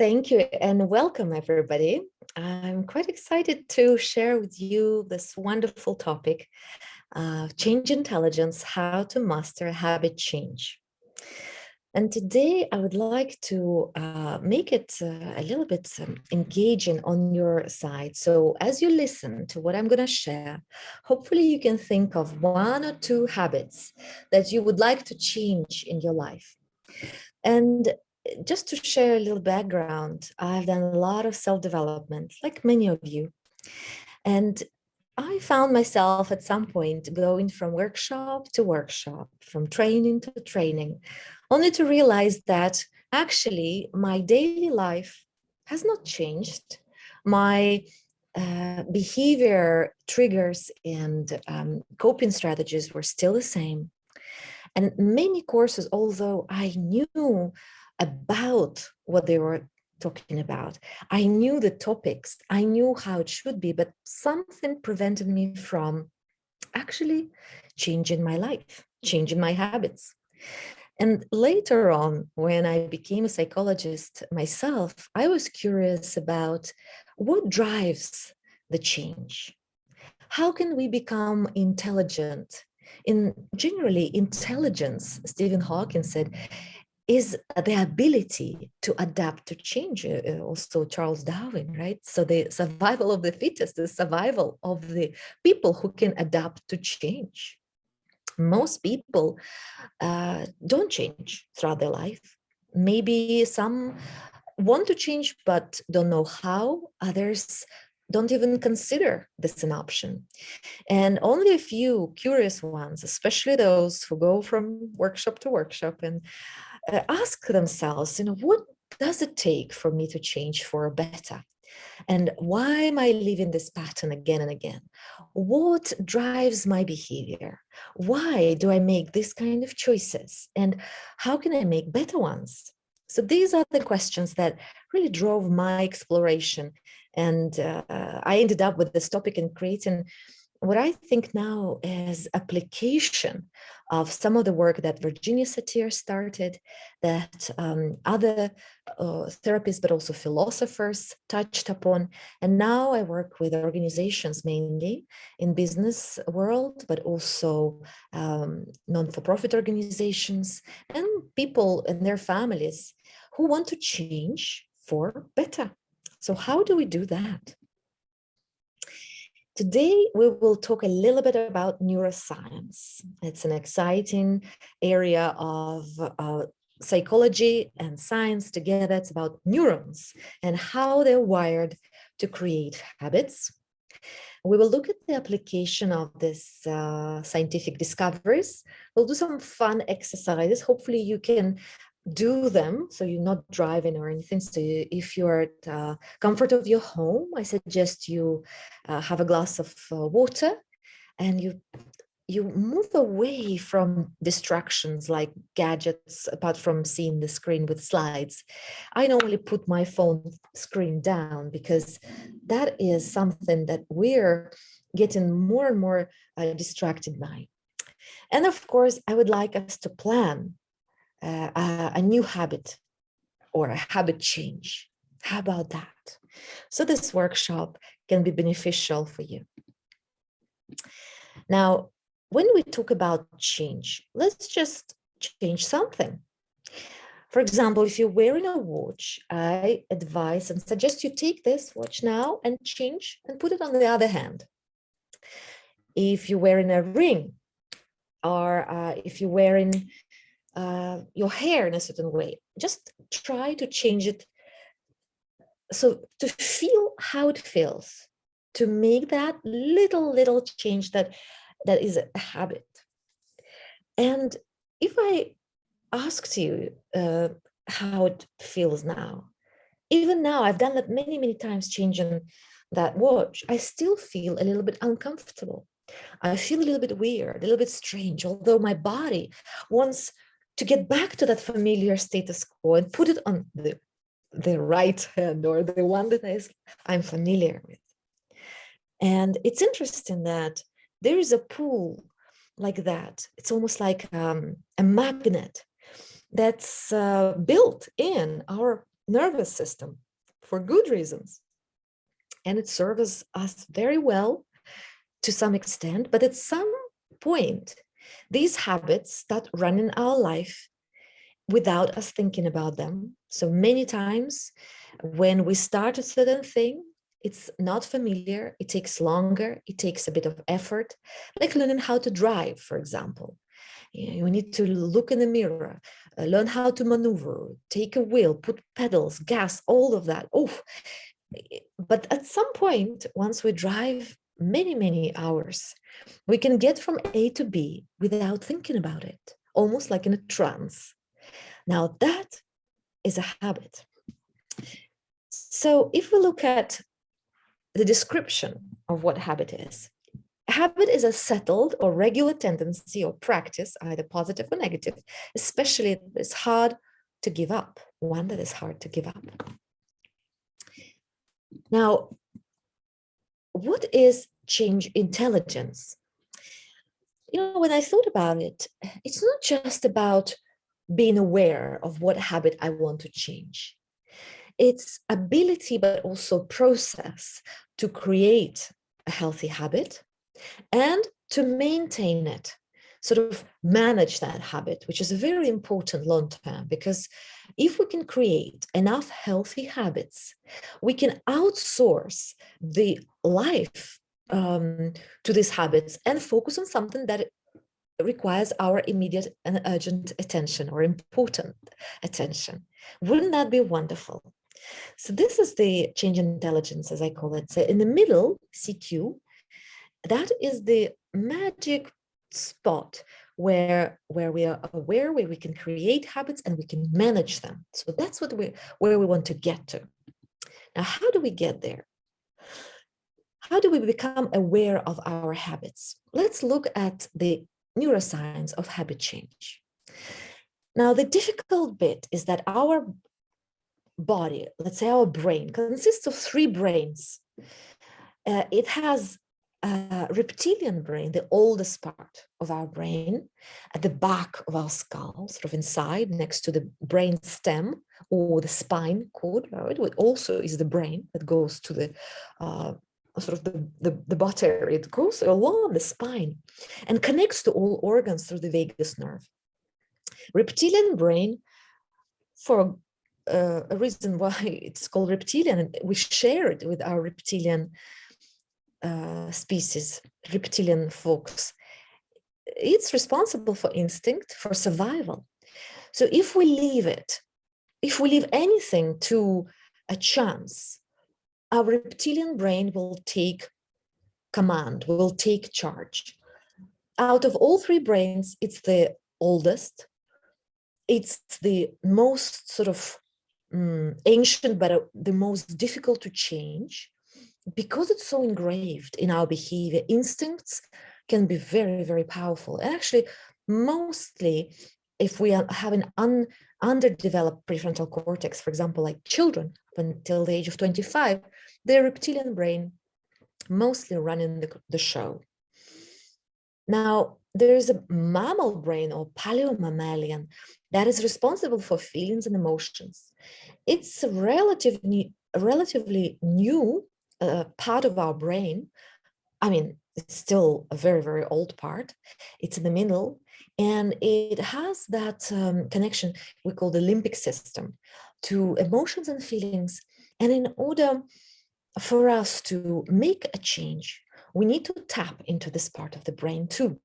Thank you and welcome, everybody. I'm quite excited to share with you this wonderful topic, Change Intelligence, How to Master Habit Change. And today I would like to make it a little bit engaging on your side. So as you listen to what I'm going to share, hopefully you can think of one or two habits that you would like to change in your life. And just to share a little background, I've done a lot of self-development, like many of you. And I found myself at some point going from workshop to workshop, from training to training, only to realize that actually my daily life has not changed. My behavior triggers and coping strategies were still the same. And many courses, although I knew about what they were talking about, I knew the topics, I knew how it should be, but something prevented me from actually changing my life, changing my habits. And later on, when I became a psychologist myself, I was curious about what drives the change. How can we become intelligent? Generally, intelligence, Stephen Hawking said, is the ability to adapt to change. Also Charles Darwin, right? So the survival of the fittest, the survival of the people who can adapt to change. Most people don't change throughout their life. Maybe some want to change but don't know how. Others don't even consider this an option. And only a few curious ones, especially those who go from workshop to workshop and ask themselves, what does it take for me to change for better? And why am I living this pattern again and again? What drives my behavior? Why do I make this kind of choices? And how can I make better ones? So these are the questions that really drove my exploration. And I ended up with this topic and creating what I think now is application of some of the work that Virginia Satir started, that other therapists, but also philosophers touched upon. And now I work with organizations mainly in business world, but also non-for-profit organizations and people and their families who want to change for better. So how do we do that? Today, we will talk a little bit about neuroscience. It's an exciting area of psychology and science together. It's about neurons and how they're wired to create habits. We will look at the application of these scientific discoveries. We'll do some fun exercises. Hopefully you can do them so you're not driving or anything. So if you're at comfort of your home, I suggest you have a glass of water and you move away from distractions like gadgets, apart from seeing the screen with slides. I normally put my phone screen down because that is something that we're getting more and more distracted by. And of course, I would like us to plan a new habit or a habit change. How about that? So this workshop can be beneficial for you. Now, when we talk about change, let's just change something. For example, if you're wearing a watch, I advise and suggest you take this watch now and change and put it on the other hand. If you're wearing a ring, or if you're wearing your hair in a certain way, just try to change it. So to feel how it feels, to make that little change that is a habit. And if I asked you how it feels now, even now, I've done that many times, changing that watch, I still feel a little bit uncomfortable. I feel a little bit weird, a little bit strange, although my body wants to get back to that familiar status quo and put it on the right hand, or the one that I'm familiar with. And it's interesting that there is a pull like that. It's almost like a magnet that's built in our nervous system for good reasons. And it serves us very well to some extent, but at some point, these habits start running our life without us thinking about them. So many times when we start a certain thing, it's not familiar, it takes longer, it takes a bit of effort, like learning how to drive, for example. You need to look in the mirror, learn how to maneuver, take a wheel, put pedals, gas, all of that. Oh, but at some point, once we drive many, many hours, we can get from A to B without thinking about it, almost like in a trance. Now that is a habit. So if we look at the description of what habit is a settled or regular tendency or practice, either positive or negative, especially if it's hard to give up, one that is hard to give up. Now, what is change intelligence? When I thought about it, it's not just about being aware of what habit I want to change. It's ability, but also process to create a healthy habit and to maintain it, sort of manage that habit, which is very important long term, because if we can create enough healthy habits, we can outsource the life to these habits and focus on something that requires our immediate and urgent attention or important attention. Wouldn't that be wonderful? So this is the change intelligence, as I call it. So in the middle, CQ, that is the magic spot where we are aware, where we can create habits and we can manage them. So that's where we want to get to. Now, how do we get there? How do we become aware of our habits? Let's look at the neuroscience of habit change. Now, the difficult bit is that our body, let's say our brain, consists of three brains. It has a reptilian brain, the oldest part of our brain, at the back of our skull, sort of inside, next to the brain stem or the spine cord. It also is the brain that goes to the sort of the butt area. It goes along the spine and connects to all organs through the vagus nerve. Reptilian brain, for a reason why it's called reptilian, and we share it with our reptilian species, reptilian folks. It's responsible for instinct, for survival. So if we leave anything to a chance, our reptilian brain will take command, will take charge. Out of all three brains, it's the oldest. It's the most sort of ancient, but the most difficult to change, because it's so engraved in our behavior. Instincts can be very, very powerful. And actually, mostly, if we have an underdeveloped prefrontal cortex, for example, like children up until the age of 25, their reptilian brain mostly running the show. Now, there is a mammal brain or paleomammalian that is responsible for feelings and emotions. It's a relatively new part of our brain. I mean, it's still a very, very old part. It's in the middle, and it has that connection we call the limbic system to emotions and feelings. And in order for us to make a change, we need to tap into this part of the brain too,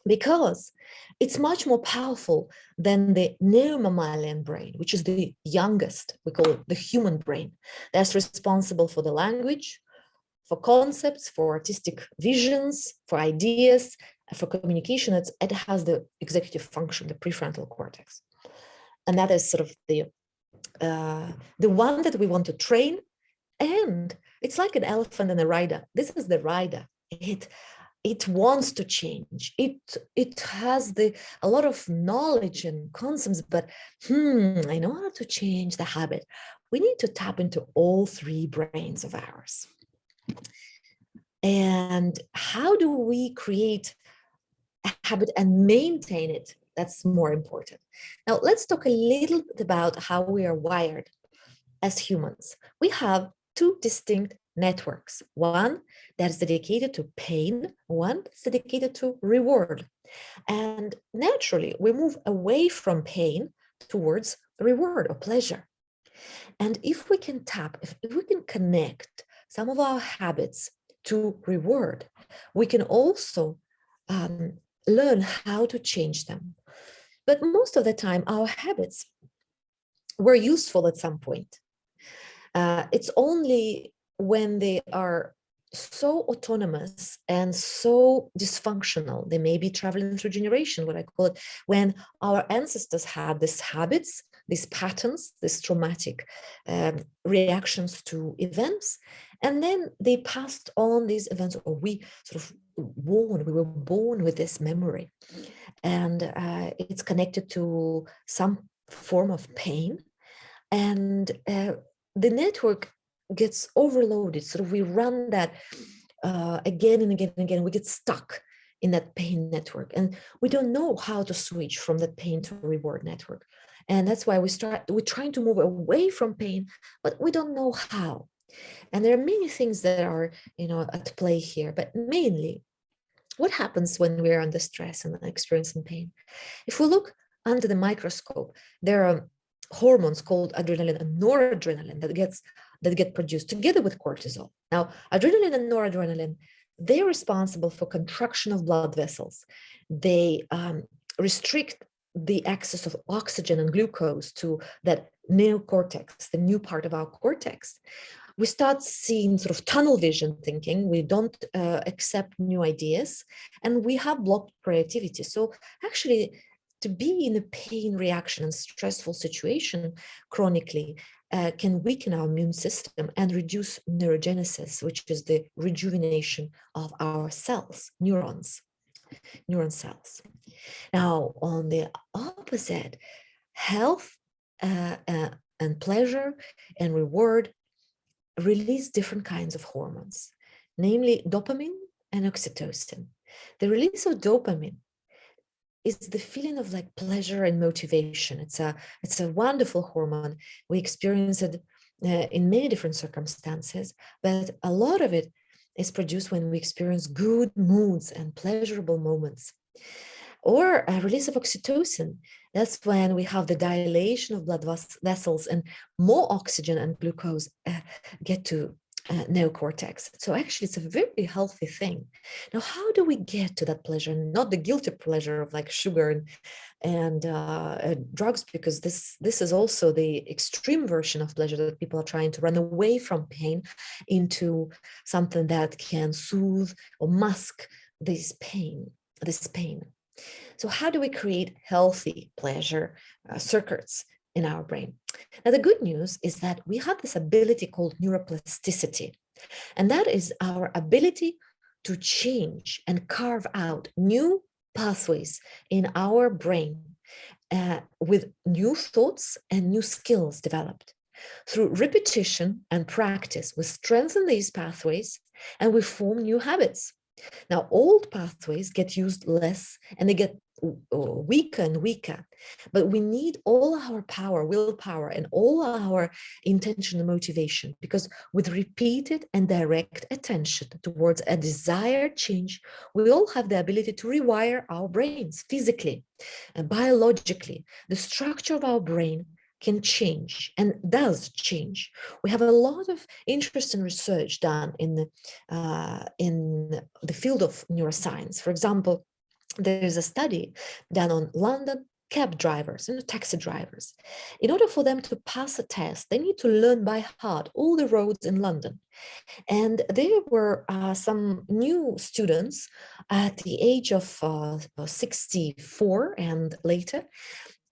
because it's much more powerful than the neomammalian brain, which is the youngest. We call it the human brain. That's responsible for the language, for concepts, for artistic visions, for ideas, for communication. It has the executive function, the prefrontal cortex. And that is sort of the one that we want to train. And it's like an elephant and a rider. This is the rider. It wants to change. It has a lot of knowledge and concepts, but I know how to change the habit. We need to tap into all three brains of ours. And how do we create a habit and maintain it That's more important. Now, let's talk a little bit about how we are wired as humans. We have two distinct networks, one that is dedicated to pain, one that's dedicated to reward. And naturally, we move away from pain towards reward or pleasure. And if we can if we can connect some of our habits to reward, we can also learn how to change them. But most of the time, our habits were useful at some point. It's only when they are so autonomous and so dysfunctional, they may be traveling through generation, what I call it, when our ancestors had these habits, these patterns, these traumatic reactions to events, and then they passed on these events, or we were born with this memory, and it's connected to some form of pain, and the network gets overloaded. So we run that again and again and again. We get stuck in that pain network, and we don't know how to switch from that pain to reward network. And that's why we're trying to move away from pain, but we don't know how. And there are many things that are, at play here, but mainly what happens when we're under stress and experiencing pain. If we look under the microscope, there are hormones called adrenaline and noradrenaline that get produced together with cortisol. Now, adrenaline and noradrenaline, they're responsible for contraction of blood vessels. They restrict the access of oxygen and glucose to that neocortex, the new part of our cortex. We start seeing sort of tunnel vision thinking. We don't accept new ideas, and we have blocked creativity. So actually, to be in a pain reaction and stressful situation chronically can weaken our immune system and reduce neurogenesis, which is the rejuvenation of our cells, neuron cells. Now, on the opposite, health and pleasure and reward release different kinds of hormones, namely dopamine and oxytocin. The release of dopamine is the feeling of like pleasure and motivation. It's a wonderful hormone. We experience it in many different circumstances, but a lot of it is produced when we experience good moods and pleasurable moments. Or a release of oxytocin. That's when we have the dilation of blood vessels and more oxygen and glucose get to neocortex. So actually, it's a very healthy thing. Now, how do we get to that pleasure? Not the guilty pleasure of like sugar and drugs, because this is also the extreme version of pleasure that people are trying to run away from pain into something that can soothe or mask this pain. So how do we create healthy pleasure circuits in our brain? Now, the good news is that we have this ability called neuroplasticity, and that is our ability to change and carve out new pathways in our brain with new thoughts and new skills developed. Through repetition and practice, we strengthen these pathways and we form new habits. Now, old pathways get used less and they get weaker and weaker, but we need all our power, willpower, and all our intention and motivation, because with repeated and direct attention towards a desired change, we all have the ability to rewire our brains physically and biologically. The structure of our brain can change and does change. We have a lot of interesting research done in the field of neuroscience. For example, there's a study done on London cab drivers and taxi drivers. In order for them to pass a test, they need to learn by heart all the roads in London. And there were some new students at the age of 64 and later.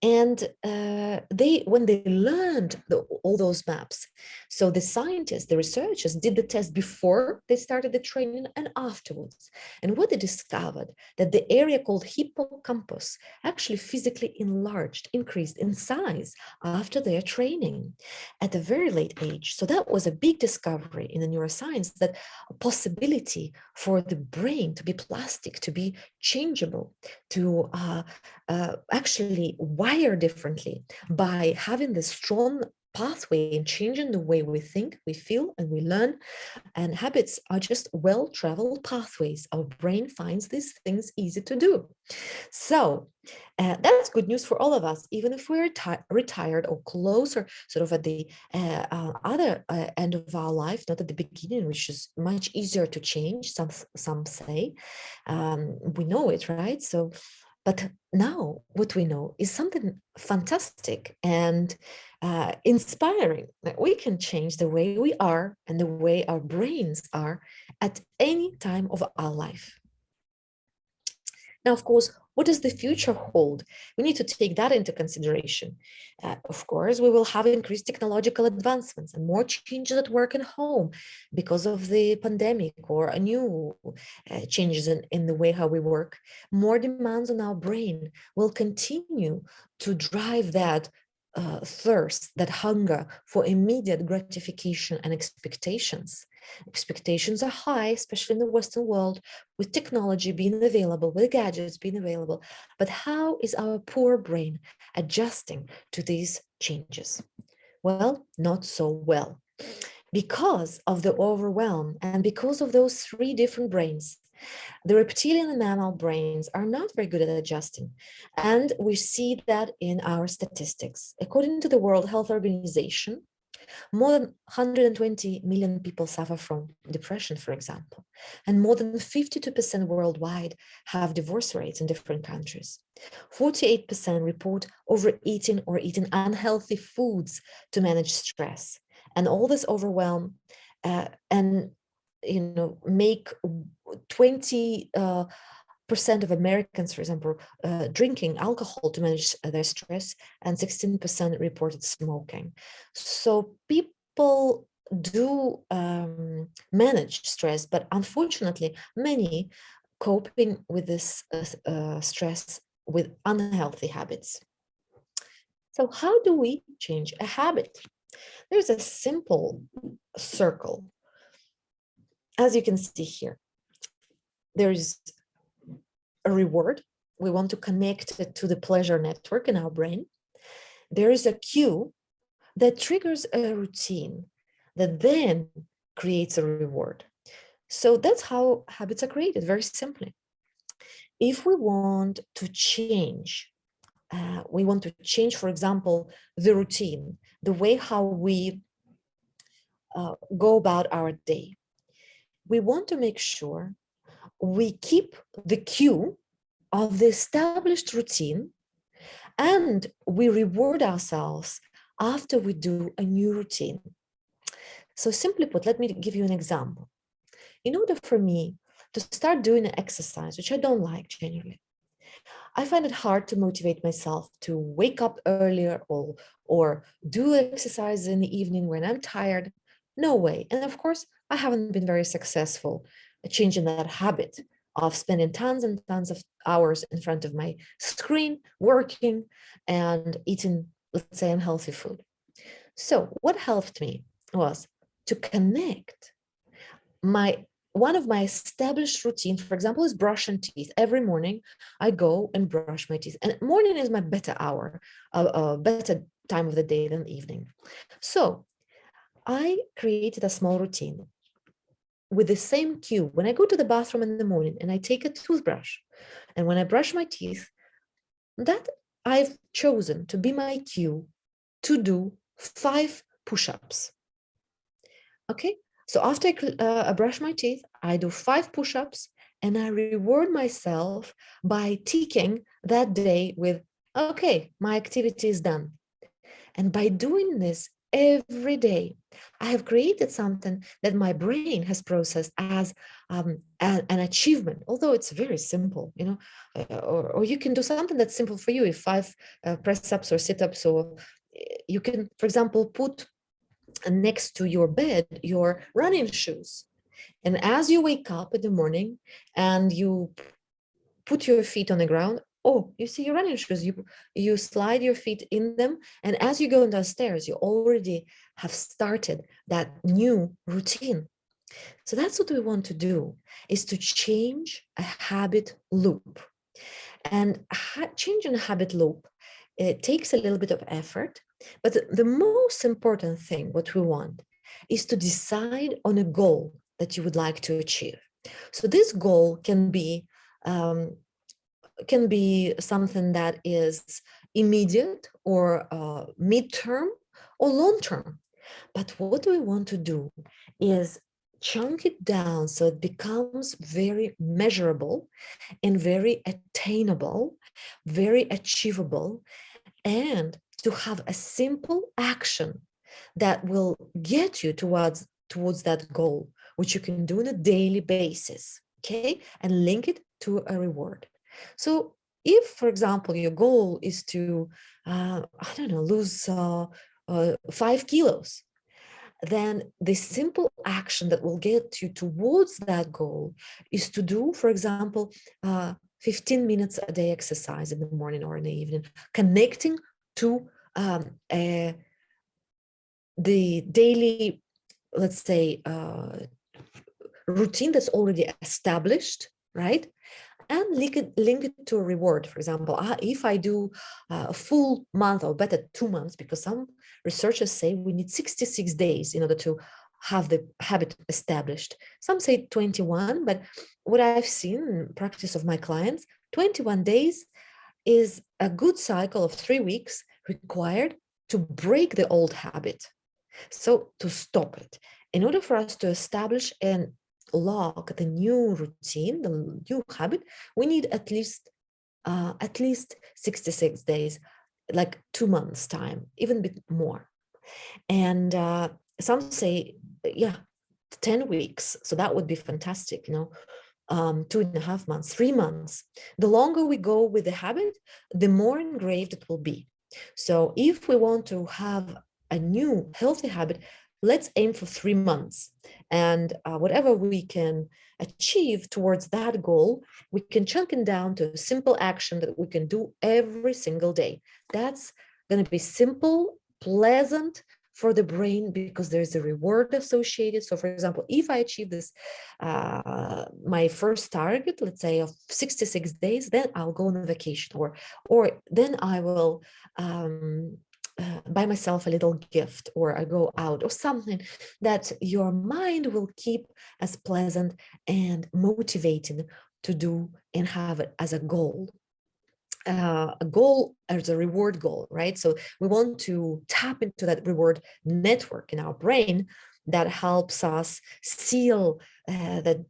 And when they learned all those maps, so the scientists, the researchers did the test before they started the training and afterwards. And what they discovered, that the area called hippocampus actually physically enlarged, increased in size after their training at a very late age. So that was a big discovery in the neuroscience, that a possibility for the brain to be plastic, to be changeable, to actually wire differently by having this strong pathway and changing the way we think, we feel, and we learn. And habits are just well-traveled pathways. Our brain finds these things easy to do. So that's good news for all of us, even if we're retired or closer, sort of at the other end of our life, not at the beginning, which is much easier to change, some say. We know it, right? So, but now what we know is something fantastic and inspiring, that we can change the way we are and the way our brains are at any time of our life. Now, of course, what does the future hold? We need to take that into consideration. Of course, we will have increased technological advancements and more changes at work and home because of the pandemic or a new changes in the way how we work. More demands on our brain will continue to drive that thirst, that hunger for immediate gratification and expectations. Expectations are high, especially in the Western world, with technology being available, with gadgets being available. But how is our poor brain adjusting to these changes? Well, not so well. Because of the overwhelm and because of those three different brains, the reptilian and mammal brains are not very good at adjusting. And we see that in our statistics. According to the World Health Organization, more than 120 million people suffer from depression, for example, and more than 52% worldwide have divorce rates in different countries. 48% report overeating or eating unhealthy foods to manage stress. And all this overwhelm and make 20% of Americans, for example, drinking alcohol to manage their stress, and 16% reported smoking. So people do manage stress, but unfortunately, many coping with this stress with unhealthy habits. So how do we change a habit? There's a simple circle. As you can see here, there's a reward. We want to connect it to the pleasure network in our brain. There is a cue that triggers a routine that then creates a reward. So that's how habits are created, very simply. If we want to change, for example, the routine, the way how we go about our day. We want to make sure we keep the cue of the established routine, and we reward ourselves after we do a new routine. So simply put, let me give you an example. In order for me to start doing an exercise, which I don't like generally, I find it hard to motivate myself to wake up earlier or do exercise in the evening when I'm tired. No way. And of course, I haven't been very successful at changing that habit of spending tons and tons of hours in front of my screen, working and eating, let's say, unhealthy food. So what helped me was to connect one of my established routines, for example, is brushing teeth. Every morning I go and brush my teeth, and morning is my better hour, a better time of the day than evening. So I created a small routine with the same cue. When I go to the bathroom in the morning and I take a toothbrush, and when I brush my teeth, that I've chosen to be my cue to do 5 push-ups. Okay, so after I brush my teeth, I do 5 push-ups, and I reward myself by ticking that day with, okay, my activity is done. And by doing this every day, I have created something that my brain has processed as an achievement, although it's very simple, or you can do something that's simple for you, if 5 press-ups or sit-ups, or you can, for example, put next to your bed your running shoes. And as you wake up in the morning and you put your feet on the ground, oh, you see your running shoes, you slide your feet in them, and as you go downstairs, you already have started that new routine. So that's what we want to do, is to change a habit loop. And changing a habit loop, it takes a little bit of effort, but the most important thing, what we want, is to decide on a goal that you would like to achieve. So this goal can be something that is immediate or midterm or long term. But what we want to do is chunk it down so it becomes very measurable and very attainable, very achievable, and to have a simple action that will get you towards that goal, which you can do on a daily basis, okay, and link it to a reward. So if, for example, your goal is to I don't know, lose 5 kilos, then the simple action that will get you towards that goal is to do, for example, 15 minutes a day exercise in the morning or in the evening, connecting to the daily, let's say, routine that's already established, right? And link it to a reward. For example, if I do a full month, or better 2 months, because some researchers say we need 66 days in order to have the habit established. Some say 21, but what I've seen in practice of my clients, 21 days is a good cycle of 3 weeks required to break the old habit. So to stop it, in order for us to establish and log the new routine, the new habit, we need at least 66 days, like 2 months time, even a bit more. And some say, yeah, 10 weeks. So that would be fantastic, 2.5 months, 3 months. The longer we go with the habit, the more engraved it will be. So if we want to have a new healthy habit, let's aim for 3 months. And whatever we can achieve towards that goal, we can chunk it down to a simple action that we can do every single day. That's going to be simple, pleasant for the brain, because there's a reward associated. So for example, if I achieve this, my first target, let's say of 66 days, then I'll go on a vacation, or then I will buy myself a little gift, or I go out, or something that your mind will keep as pleasant and motivating to do and have it as a goal. A goal as a reward goal, right? So we want to tap into that reward network in our brain that helps us seal that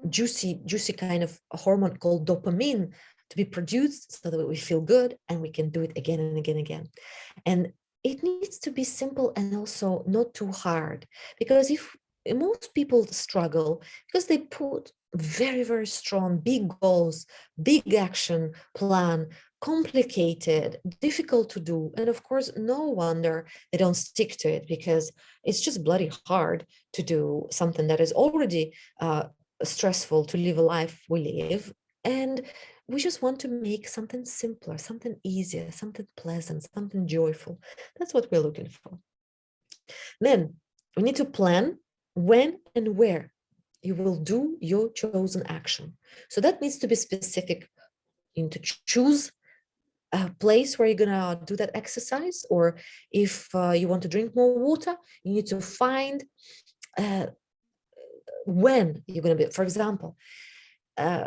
juicy kind of hormone called dopamine to be produced, so that we feel good and we can do it again and again and again. And it needs to be simple and also not too hard, because if most people struggle because they put very, very strong, big goals, big action plan, complicated, difficult to do. And of course, no wonder they don't stick to it, because it's just bloody hard to do something that is already stressful to live a life we live. And we just want to make something simpler, something easier, something pleasant, something joyful. That's what we're looking for. Then we need to plan when and where you will do your chosen action. So that needs to be specific. You need to choose a place where you're gonna do that exercise, or if you want to drink more water, you need to find when you're gonna be. For example,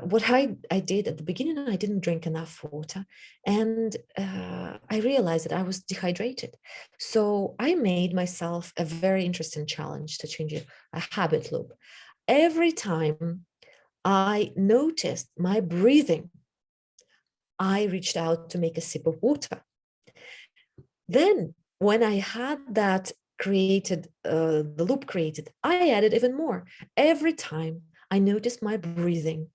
what I did at the beginning, I didn't drink enough water, and I realized that I was dehydrated. So I made myself a very interesting challenge to change a habit loop. Every time I noticed my breathing, I reached out to make a sip of water. Then when I had that created, the loop created, I added even more. Every time I noticed my breathing,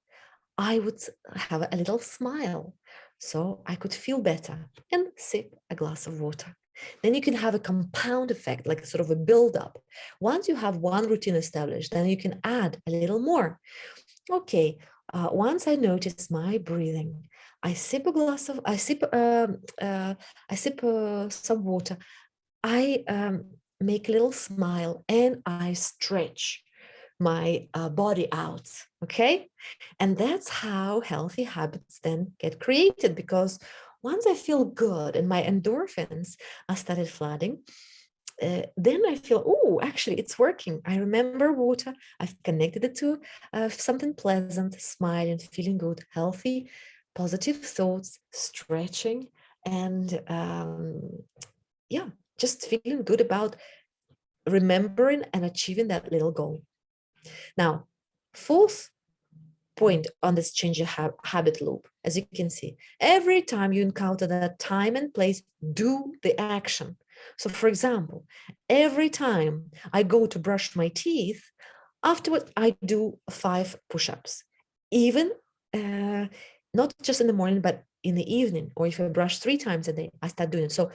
I would have a little smile, so I could feel better and sip a glass of water. Then you can have a compound effect, like sort of a build-up. Once you have one routine established, then you can add a little more. Okay, once I notice my breathing, I sip some water. I make a little smile and I stretch. my body out. Okay. And that's how healthy habits then get created, because once I feel good and my endorphins are started flooding, then I feel, oh, actually, it's working. I remember water. I've connected it to something pleasant, smiling, feeling good, healthy, positive thoughts, stretching, and yeah, just feeling good about remembering and achieving that little goal. Now, fourth point on this change your habit loop, as you can see, every time you encounter that time and place, do the action. So for example, every time I go to brush my teeth, afterward I do 5 push-ups, even not just in the morning, but in the evening, or if I brush 3 times a day, I start doing it. So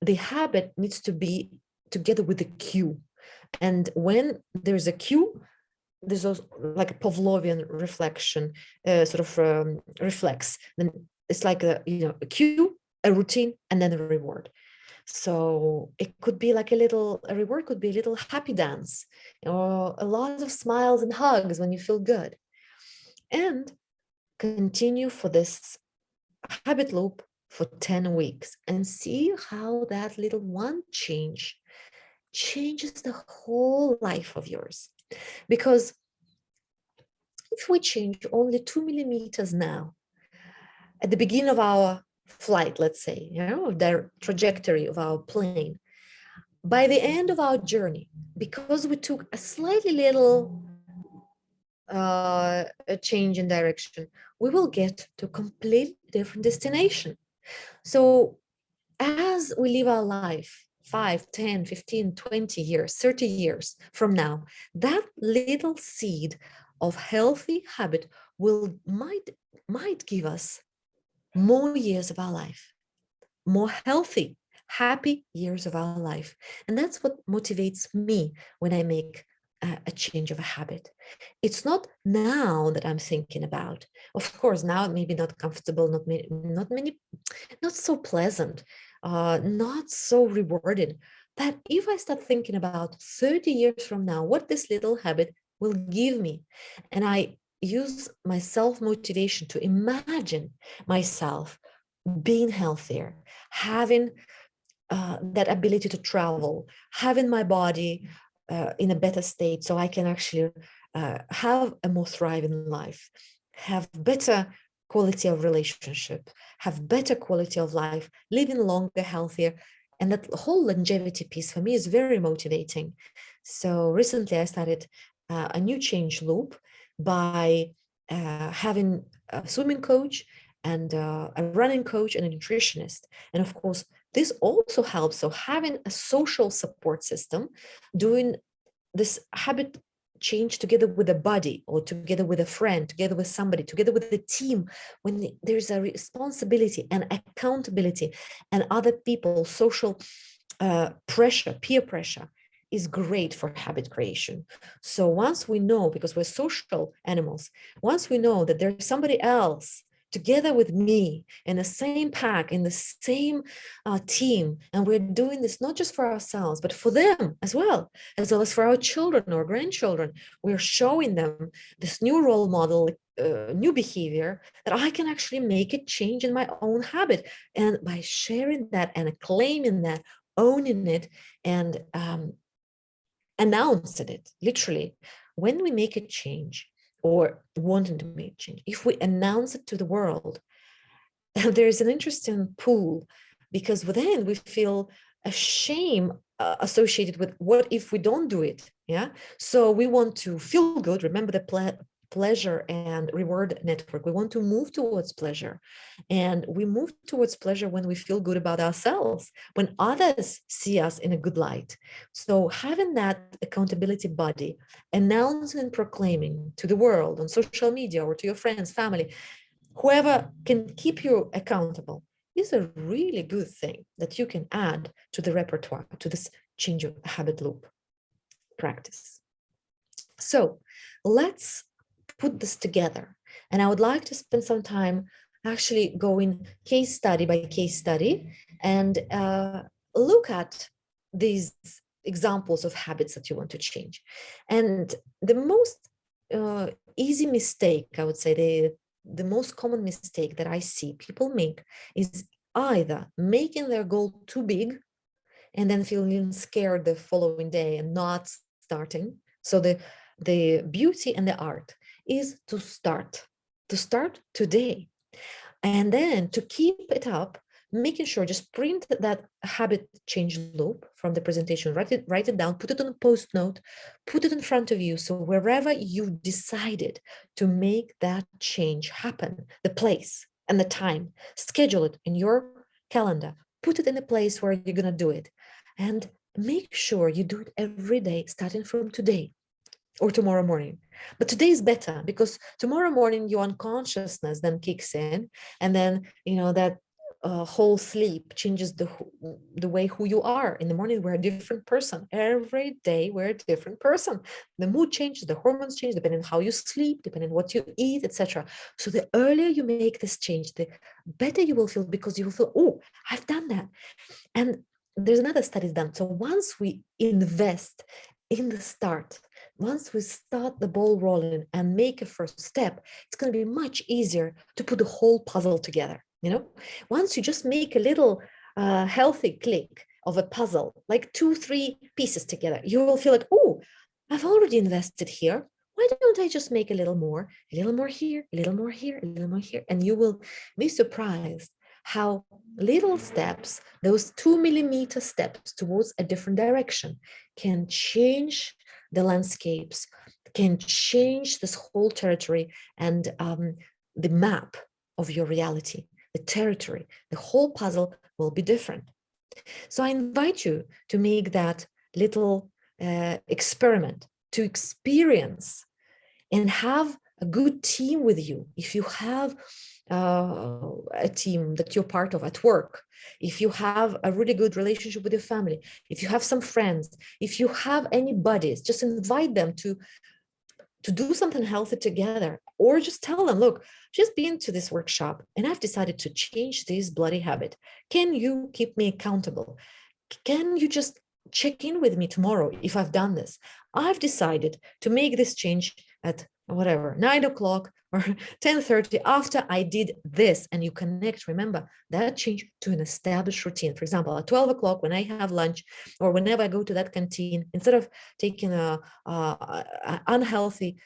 the habit needs to be together with the cue. And when there's a cue, there's also like a Pavlovian reflection, sort of reflex. Then it's like a cue, a routine, and then a reward. So it could be like a reward could be a little happy dance, or a lot of smiles and hugs when you feel good. And continue for this habit loop for 10 weeks and see how that little one change changes the whole life of yours. Because if we change only 2 millimeters now, at the beginning of our flight, let's say, the trajectory of our plane, by the end of our journey, because we took a slightly little a change in direction, we will get to a completely different destination. So as we live our life 5, 10, 15, 20 years, 30 years from now, that little seed of healthy habit might give us more years of our life, more healthy, happy years of our life. And that's what motivates me when I make a change of a habit. It's not now that I'm thinking about. Of course, now it may be not comfortable, not so pleasant, not so rewarding. But if I start thinking about 30 years from now, what this little habit will give me, and I use my self-motivation to imagine myself being healthier, having that ability to travel, having my body in a better state so I can actually have a more thriving life, have better quality of relationship, have better quality of life, living longer, healthier. And that whole longevity piece for me is very motivating. So recently I started a new change loop by having a swimming coach and a running coach and a nutritionist. And of course, this also helps. So having a social support system, doing this habit change together with a buddy or together with a friend, together with somebody, together with the team, when there's a responsibility and accountability and other people, social pressure, peer pressure is great for habit creation. So once we know, because we're social animals, once we know that there's somebody else together with me in the same pack, in the same team, and we're doing this not just for ourselves, but for them as well as for our children or grandchildren, we're showing them this new role model, new behavior, that I can actually make a change in my own habit. And by sharing that and claiming that, owning it, and announcing it, literally, when we make a change or wanting to make change, if we announce it to the world, there's an interesting pool, because then we feel a shame associated with what if we don't do it. Yeah. So we want to feel good. Remember the pleasure and reward network. We want to move towards pleasure, and we move towards pleasure when we feel good about ourselves, when others see us in a good light. So having that accountability body, announcing and proclaiming to the world on social media or to your friends, family, whoever can keep you accountable, is a really good thing that you can add to the repertoire, to this change of habit loop practice. So let's put this together. And I would like to spend some time actually going case study by case study and look at these examples of habits that you want to change. And the most easy mistake, I would say, the most common mistake that I see people make is either making their goal too big and then feeling scared the following day and not starting. So the beauty and the art is to start today. And then to keep it up, making sure, just print that habit change loop from the presentation, write it down, put it on a post note, put it in front of you. So wherever you decided to make that change happen, the place and the time, schedule it in your calendar, put it in a place where you're going to do it, and make sure you do it every day, starting from today or tomorrow morning. But today is better because tomorrow morning your unconsciousness then kicks in, and then that whole sleep changes the way who you are. In the morning we're a different person. Every day we're a different person. The mood changes, the hormones change depending on how you sleep, depending on what you eat, etc. So the earlier you make this change, the better you will feel, because you will feel, oh, I've done that. And there's another study done. So once we invest in the start, once we start the ball rolling and make a first step, it's going to be much easier to put the whole puzzle together. Once you just make a little healthy click of a puzzle, like 2-3 pieces together, you will feel like, oh, I've already invested here. Why don't I just make a little more here, a little more here, a little more here? And you will be surprised how little steps, those 2-millimeter steps towards a different direction, can change the landscapes, can change this whole territory and the map of your reality, the territory. The whole puzzle will be different. So I invite you to make that little experiment, to experience and have a good team with you. If you have a team that you're part of at work, if you have a really good relationship with your family, if you have some friends, if you have any buddies, just invite them to do something healthy together, or just tell them, look, just been to this workshop and I've decided to change this bloody habit. Can you keep me accountable? Can you just check in with me tomorrow if I've done this? I've decided to make this change at whatever, 9 o'clock or 10:30 after I did this. And you connect, remember, that change to an established routine. For example, at 12 o'clock when I have lunch, or whenever I go to that canteen, instead of taking a unhealthy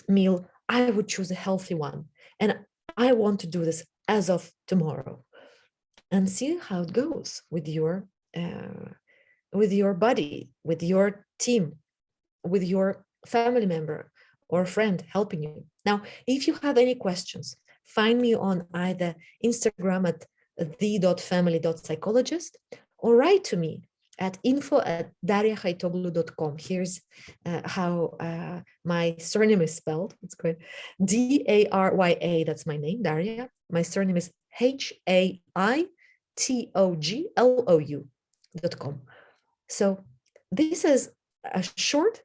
meal, I would choose a healthy one. And I want to do this as of tomorrow. And see how it goes with your body, with your team, with your family member or friend helping you. Now, if you have any questions, find me on either Instagram at the.family.psychologist, or write to me at info@daryahaitoglou.com. Here's how my surname is spelled. It's great. Darya, that's my name, Darya. My surname is Haitoglou.com. So this is a short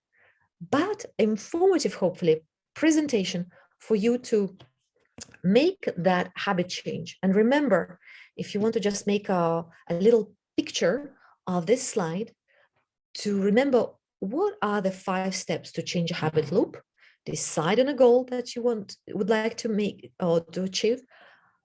but informative, hopefully, presentation for you to make that habit change. And remember, if you want to just make a little picture of this slide, to remember what are the 5 steps to change a habit loop. Decide on a goal that you would like to make or to achieve.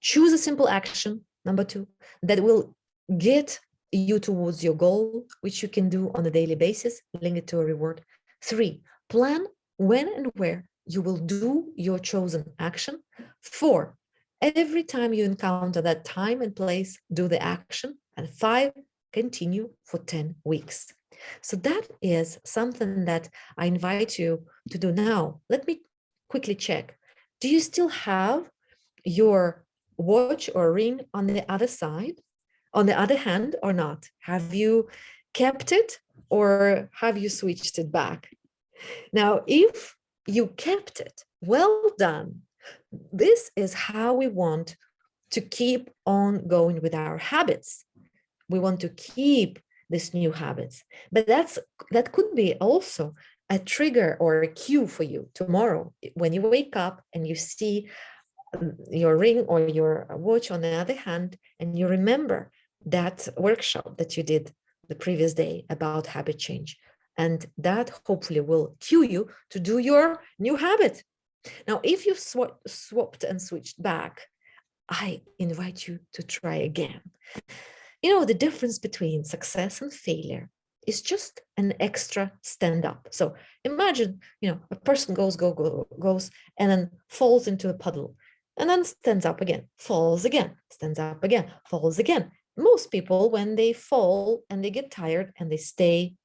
Choose a simple action, number 2, that will get you towards your goal, which you can do on a daily basis, link it to a reward. 3, plan when and where you will do your chosen action. 4, every time you encounter that time and place, do the action. And 5, continue for 10 weeks. So that is something that I invite you to do now. Let me quickly check. Do you still have your watch or ring on the other side, on the other hand, or not? Have you kept it, or have you switched it back? Now, if you kept it, well done. This is how we want to keep on going with our habits. We want to keep these new habits, but that could be also a trigger or a cue for you tomorrow when you wake up and you see your ring or your watch on the other hand, and you remember that workshop that you did the previous day about habit change. And that hopefully will cue you to do your new habit. Now, if you've swapped and switched back, I invite you to try again. You know, the difference between success and failure is just an extra stand up. So imagine, you know, a person goes, and then falls into a puddle, and then stands up again, falls again, stands up again, falls again. Most people, when they fall and they get tired and they stay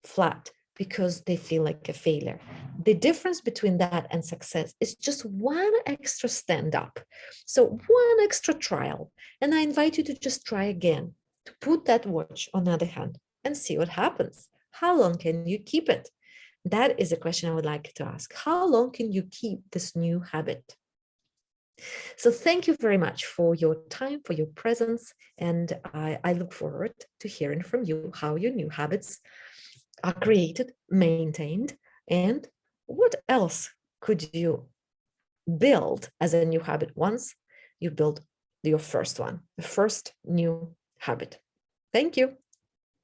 flat because they feel like a failure. The difference between that and success is just one extra stand up. So one extra trial. And I invite you to just try again, to put that watch on the other hand and see what happens. How long can you keep it? That is a question I would like to ask. How long can you keep this new habit? So thank you very much for your time, for your presence. And I look forward to hearing from you how your new habits are created, maintained, and what else could you build as a new habit once you build your first one, the first new habit. Thank you.